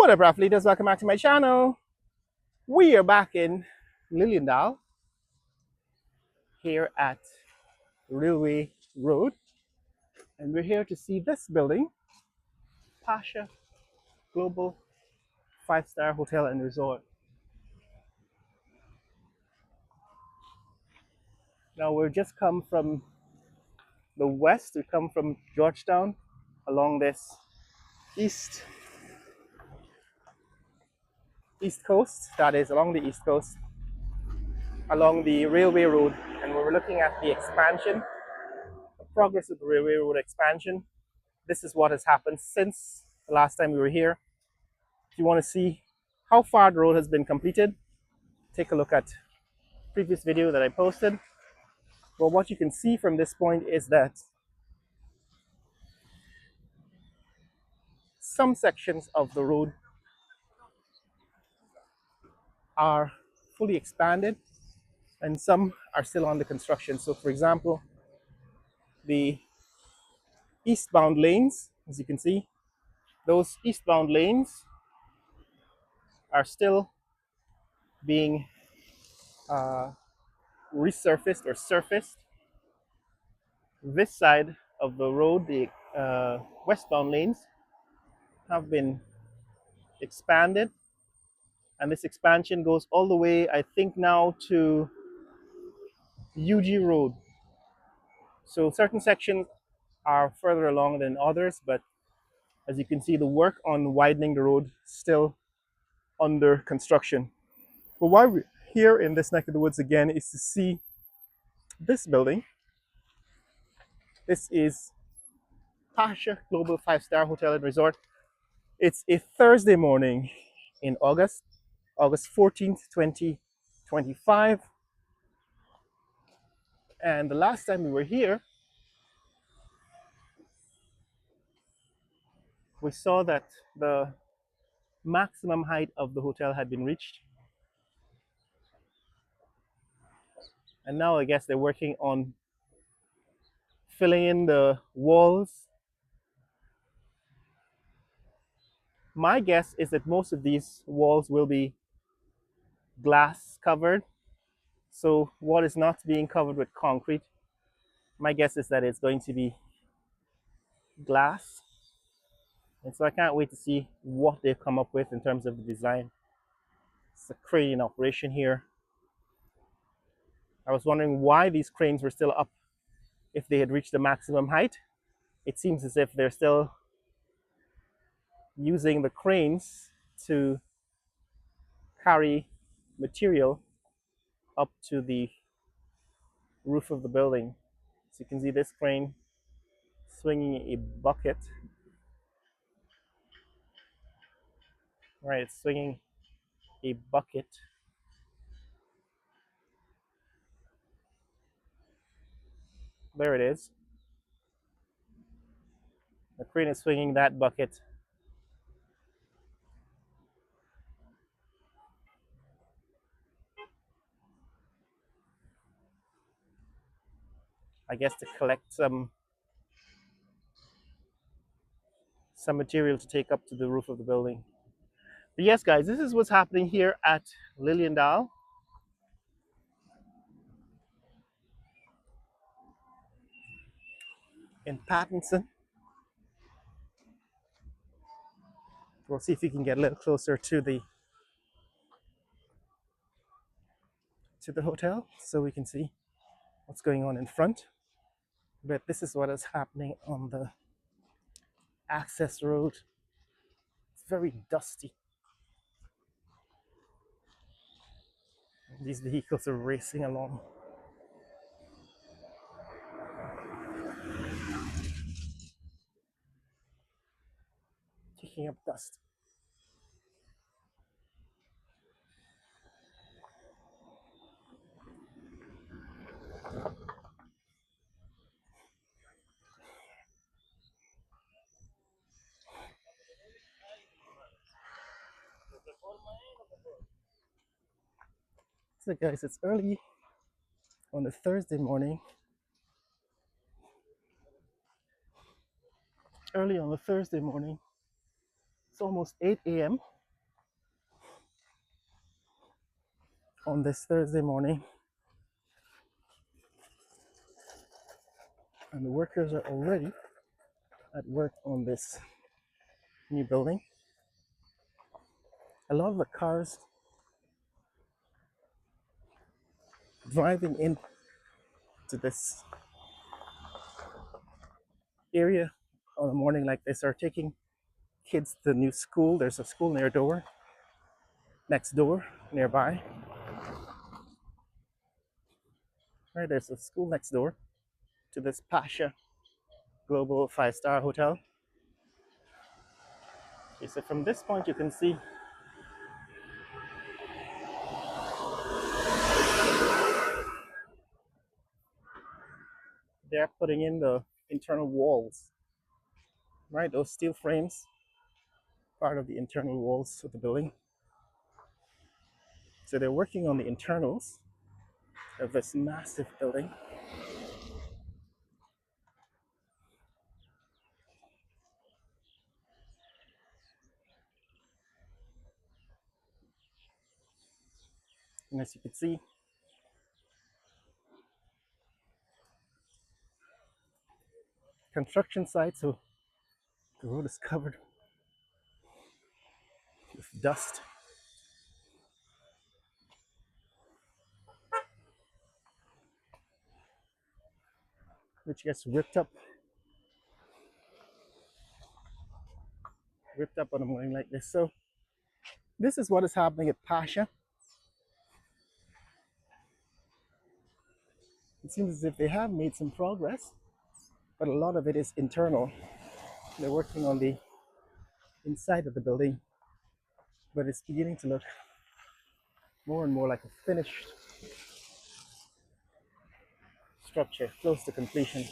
What up, athletes? Welcome back to my channel. We are back in Liliendal here at Railway Road, and we're here to see this building, Pasha Global 5-Star Hotel and Resort. Now we've just come from the west. We come from Georgetown along this east coast. That is along the east coast, along the Railway Road, and we were looking at the expansion, the progress of the Railway Road expansion. This is what has happened since the last time we were here. If you want to see how far the road has been completed, take a look at the previous video that I posted. But what you can see from this point is that some sections of the road are fully expanded and some are still under construction. So for example, the eastbound lanes, as you can see, those eastbound lanes are still being resurfaced or surfaced. This side of the road, the westbound lanes, have been expanded, and this expansion goes all the way, I think, now to UG Road. So certain sections are further along than others, but as you can see, the work on widening the road still under construction. But why we're here in this neck of the woods again is to see this building. This is Pasha Global 5-Star Hotel and Resort. It's a Thursday morning in August 14th, 2025. And the last time we were here, we saw that the maximum height of the hotel had been reached. And now I guess they're working on filling in the walls. My guess is that most of these walls will be glass covered. So what is not being covered with concrete, my guess is that it's going to be glass. And so I can't wait to see what they've come up with in terms of the design. It's a crane in operation here. I was wondering why these cranes were still up if they had reached the maximum height. It seems as if they're still using the cranes to carry material up to the roof of the building. So you can see this crane swinging a bucket. Right, it's swinging a bucket. There it is. The crane is swinging that bucket. I guess to collect some material to take up to the roof of the building. But yes, guys, this is what's happening here at Liliendal. In Pattinson. We'll see if we can get a little closer to the hotel so we can see what's going on in front. But this is what is happening on the access road. It's very dusty. These vehicles are racing along. Kicking up dust. So guys, it's early on a Thursday morning. It's almost 8 a.m. on this Thursday morning, and the workers are already at work on this new building. A lot of the cars driving into this area on a morning like this are taking kids to the new school. There's a school next door, nearby. Right, there's a school next door to this Pasha Global 5-star hotel. Okay, so from this point you can see they're putting in the internal walls, right? Those steel frames, part of the internal walls of the building. So they're working on the internals of this massive building. And as you can see, construction site, so the road is covered with dust. Which gets ripped up on a morning like this. So this is what is happening at Pasha. It seems as if they have made some progress, but a lot of it is internal. They're working on the inside of the building, but it's beginning to look more and more like a finished structure, close to completion.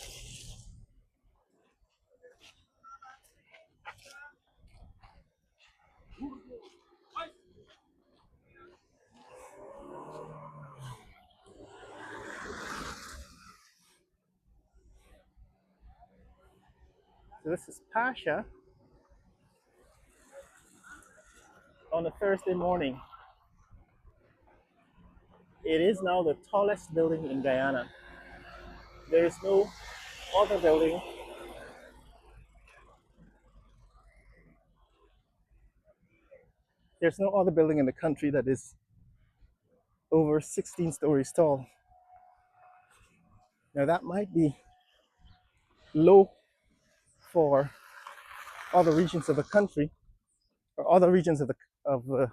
So this is Pasha on a Thursday morning. It is now the tallest building in Guyana. There is no other building there's no other building in the country that is over 16 stories tall. Now that might be low for other regions of the country or other regions of the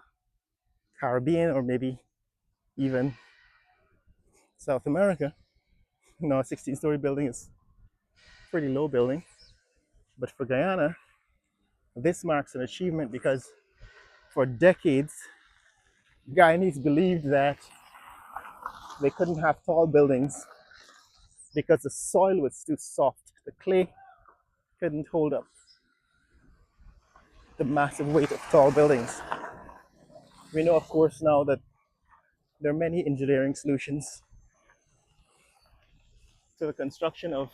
Caribbean or maybe even South America. You know, a 16-story building is a pretty low building. But for Guyana, this marks an achievement because for decades, Guyanese believed that they couldn't have tall buildings because the soil was too soft. The clay couldn't hold up the massive weight of tall buildings. We know, of course, now that there are many engineering solutions to the construction of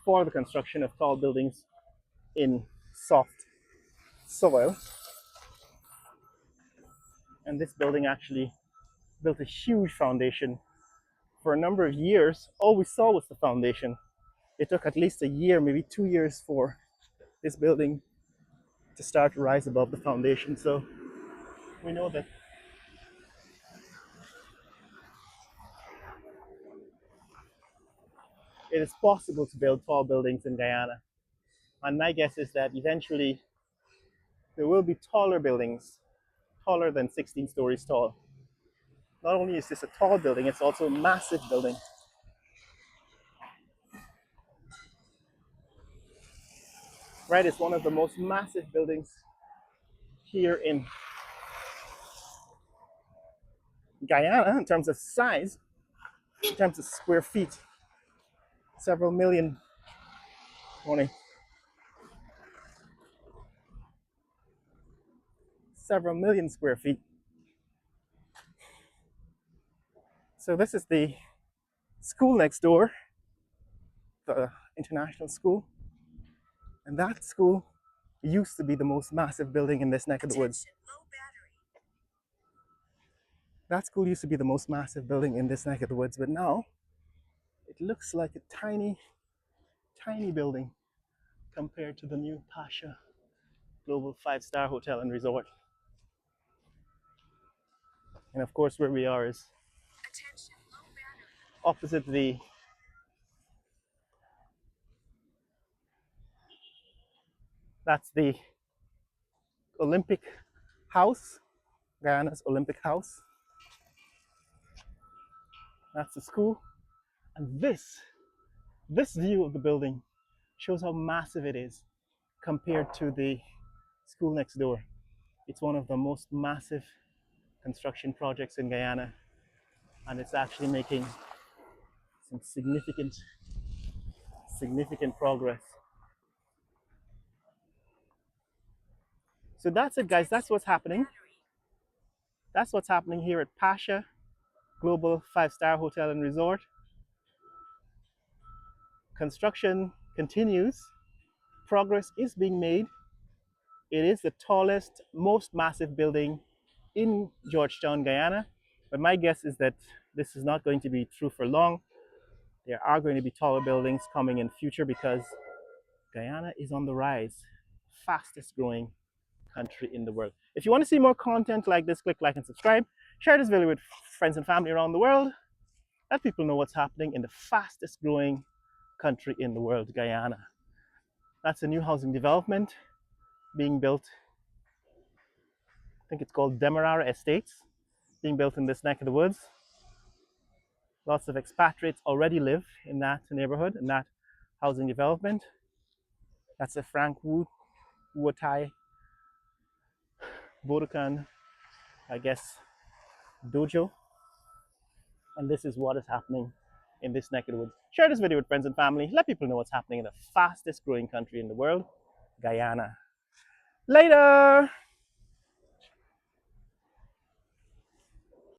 for the construction of tall buildings in soft soil. And this building actually built a huge foundation. For a number of years, all we saw was the foundation. It took at least a year, maybe 2 years, for this building to start to rise above the foundation. So we know that it is possible to build tall buildings in Guyana. And my guess is that eventually there will be taller buildings, taller than 16 stories tall. Not only is this a tall building, it's also a massive building. Right, it's one of the most massive buildings here in Guyana in terms of size, in terms of square feet. Several million, only several million square feet. So this is the school next door, the international school. And that school used to be the most massive building in this neck of the woods. That school used to be the most massive building in this neck of the woods, but now it looks like a tiny, tiny building compared to the new Pasha Global 5-star Hotel and Resort. And of course, where we are is opposite that's the Olympic House, Guyana's Olympic House. That's the school. And this view of the building shows how massive it is compared to the school next door. It's one of the most massive construction projects in Guyana, and it's actually making some significant progress. So that's it, guys. That's what's happening. That's what's happening here at Pasha Global 5-star Hotel and Resort. Construction continues. Progress is being made. It is the tallest, most massive building in Georgetown, Guyana. But my guess is that this is not going to be true for long. There are going to be taller buildings coming in future because Guyana is on the rise, fastest growing country in the world. If you want to see more content like this, click like and subscribe. Share this video with friends and family around the world. Let people know what's happening in the fastest growing country in the world, Guyana. That's a new housing development being built. I think it's called Demerara Estates, being built in this neck of the woods. Lots of expatriates already live in that neighborhood, in that housing development. That's a Frank Wu Wuotai Bodokan, I guess, dojo. And this is what is happening in this neck of the woods. Share this video with friends and family. Let people know what's happening in the fastest growing country in the world, Guyana. Later!